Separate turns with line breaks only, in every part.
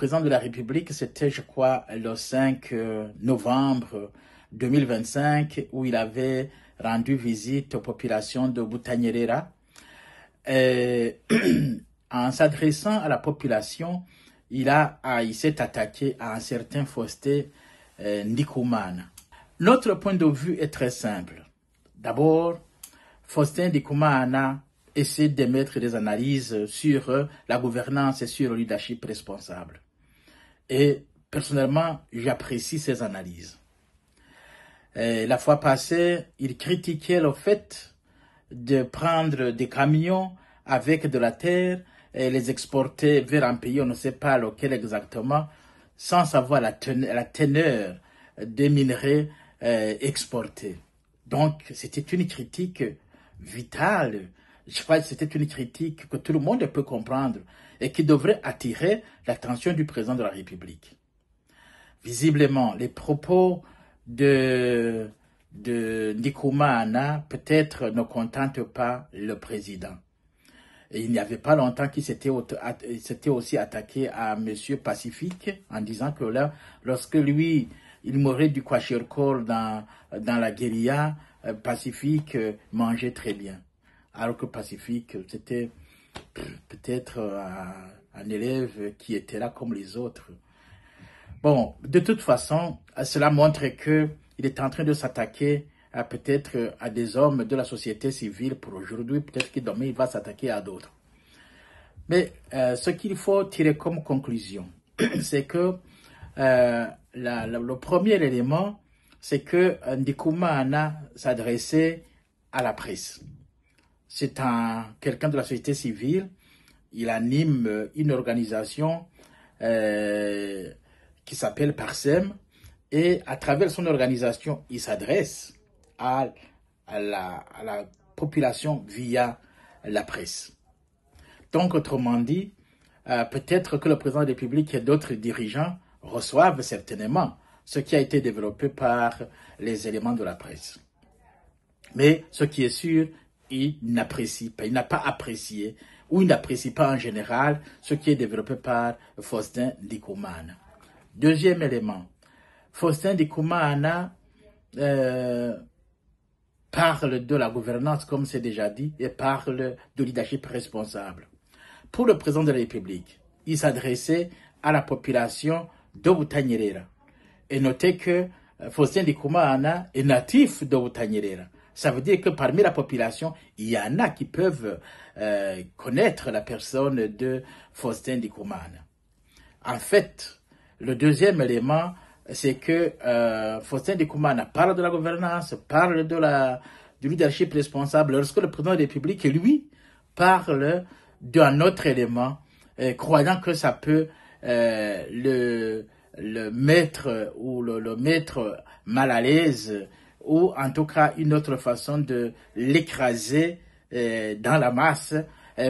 président de la République, c'était, je crois, le 5 novembre 2025, où il avait rendu visite aux populations de Butanyerera. En s'adressant à la population, il s'est attaqué à un certain Faustin Ndikumana. Notre point de vue est très simple. D'abord, Faustin Ndikumana essaie d'émettre des analyses sur la gouvernance et sur le leadership responsable. Et personnellement, j'apprécie ces analyses. La fois passée, il critiquait le fait de prendre des camions avec de la terre et les exporter vers un pays, on ne sait pas lequel exactement, sans savoir la teneur des minerais exportés. Donc, c'était une critique vitale. Je crois que c'était une critique que tout le monde peut comprendre et qui devrait attirer l'attention du président de la République. Visiblement, les propos de Ndikumana peut-être ne contentent pas le président. Et il n'y avait pas longtemps qu'il s'était aussi attaqué à M. Pacifique en disant que là, lorsque lui, il mourait du kwashiorkor dans la guérilla, Pacifique mangeait très bien. Alors que Pacifique, c'était peut-être un élève qui était là comme les autres. Bon, de toute façon, cela montre que il est en train de s'attaquer peut-être à des hommes de la société civile pour aujourd'hui, peut-être que demain il va s'attaquer à d'autres. Mais ce qu'il faut tirer comme conclusion, c'est que le premier élément, c'est que Ndikumana s'adressait à la presse. C'est quelqu'un de la société civile. Il anime une organisation qui s'appelle Parsem. Et à travers son organisation, il s'adresse à la population via la presse. Donc, autrement dit, peut-être que le président de la République et d'autres dirigeants reçoivent certainement ce qui a été développé par les éléments de la presse. Mais ce qui est sûr, il n'apprécie pas, il n'a pas apprécié ou il n'apprécie pas en général ce qui est développé par Faustin Ndikumana. Deuxième élément, Faustin Ndikumana parle de la gouvernance, comme c'est déjà dit, et parle de leadership responsable. Pour le président de la République, il s'adressait à la population de Butanyerera. Et notez que Faustin Ndikumana est natif de Butanyerera. Ça veut dire que parmi la population, il y en a qui peuvent connaître la personne de Faustin Ndikumana. En fait, le deuxième élément, c'est que Faustin Ndikumana parle de la gouvernance, parle du leadership responsable, lorsque le président de la République, lui, parle d'un autre élément, croyant que ça peut le mettre ou le mettre mal à l'aise, ou en tout cas une autre façon de l'écraser dans la masse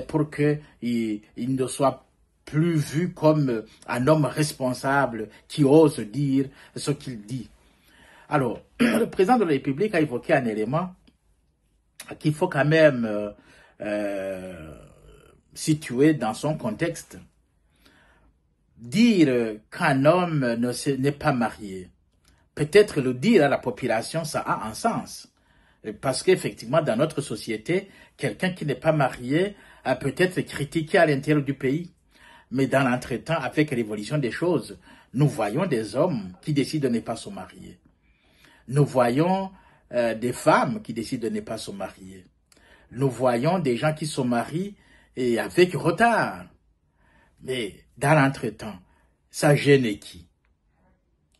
pour qu'il ne soit plus vu comme un homme responsable qui ose dire ce qu'il dit. Alors, le président de la République a évoqué un élément qu'il faut quand même situer dans son contexte. Dire qu'un homme n'est pas marié, peut-être le dire à la population, ça a un sens. Parce qu'effectivement, dans notre société, quelqu'un qui n'est pas marié a peut-être critiqué à l'intérieur du pays. Mais dans l'entretemps, avec l'évolution des choses, nous voyons des hommes qui décident de ne pas se marier. Nous voyons des femmes qui décident de ne pas se marier. Nous voyons des gens qui se marient et avec retard. Mais dans l'entretemps, ça gêne qui?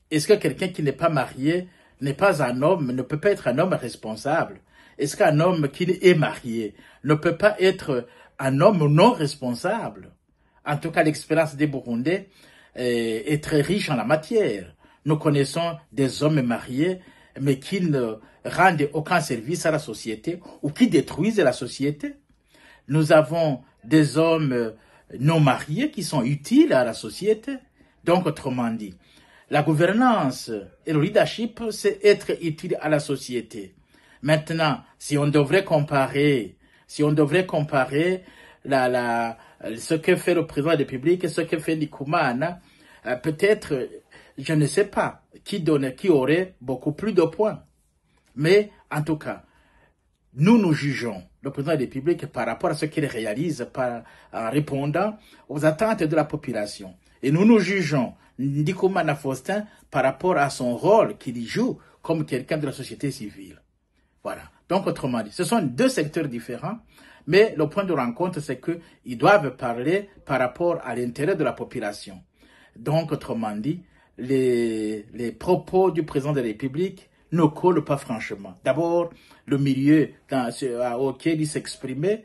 Est-ce que quelqu'un qui n'est pas marié n'est pas un homme, ne peut pas être un homme responsable? Est-ce qu'un homme qui est marié ne peut pas être un homme non responsable? En tout cas, l'expérience des Burundais est très riche en la matière. Nous connaissons des hommes mariés, mais qui ne rendent aucun service à la société ou qui détruisent la société. Nous avons des hommes non mariés qui sont utiles à la société. Donc, autrement dit, la gouvernance et le leadership, c'est être utile à la société. Maintenant, si on devrait comparer ce que fait le président de la République et ce que fait Ndikumana, peut-être, je ne sais pas, qui aurait beaucoup plus de points. Mais, en tout cas, nous jugeons le président de la République par rapport à ce qu'il réalise en répondant aux attentes de la population. Et nous jugeons Ndikoumana Faustin par rapport à son rôle qu'il joue comme quelqu'un de la société civile. Voilà. Donc, autrement dit, ce sont deux secteurs différents, mais le point de rencontre, c'est qu'ils doivent parler par rapport à l'intérêt de la population. Donc, autrement dit, les propos du président de la République ne collent pas franchement. D'abord, le milieu auquel il s'exprimait,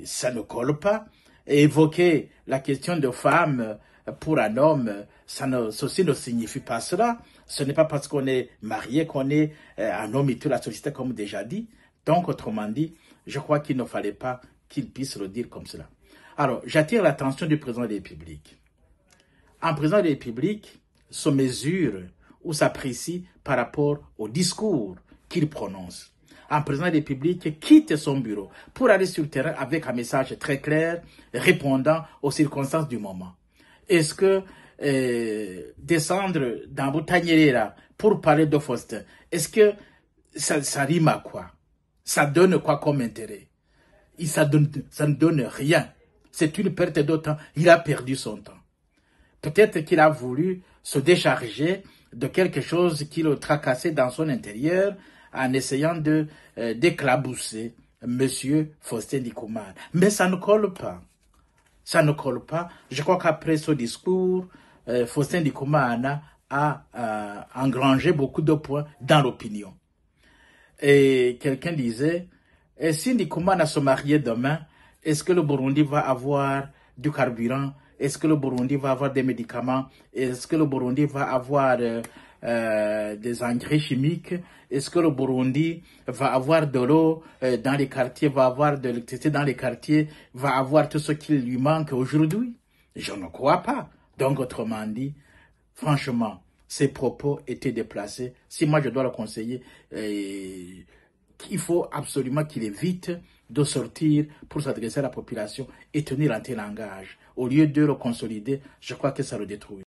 ça ne colle pas. Et évoquer la question de femme pour un homme, ceci ne signifie pas cela. Ce n'est pas parce qu'on est marié qu'on est un homme et toute la société, comme déjà dit. Donc, autrement dit, je crois qu'il ne fallait pas qu'il puisse le dire comme cela. Alors, j'attire l'attention du président de la République. Un président de la République se mesure ou s'apprécie par rapport au discours qu'il prononce. Un président de la République quitte son bureau pour aller sur le terrain avec un message très clair, répondant aux circonstances du moment. Est-ce que descendre dans Boutanyerera pour parler de Faustin, est-ce que ça rime à quoi? Ça donne quoi comme intérêt? Ça ne donne rien. C'est une perte de temps. Il a perdu son temps. Peut-être qu'il a voulu se décharger de quelque chose qui le tracassait dans son intérieur en essayant d'éclabousser M. Faustin Ndikoumana. Mais ça ne colle pas. Ça ne colle pas. Je crois qu'après ce discours, Faustin Ndikoumana a engrangé beaucoup de points dans l'opinion. Et quelqu'un disait, si Ndikoumana se mariait demain, est-ce que le Burundi va avoir du carburant? Est-ce que le Burundi va avoir des médicaments? Est-ce que le Burundi va avoir des engrais chimiques? Est-ce que le Burundi va avoir de l'eau dans les quartiers, va avoir de l'électricité dans les quartiers, va avoir tout ce qu'il lui manque aujourd'hui? Je ne crois pas. Donc, autrement dit, franchement, ces propos étaient déplacés. Si moi je dois le conseiller, il faut absolument qu'il évite de sortir pour s'adresser à la population et tenir un tel langage. Au lieu de le consolider, je crois que ça le détruit.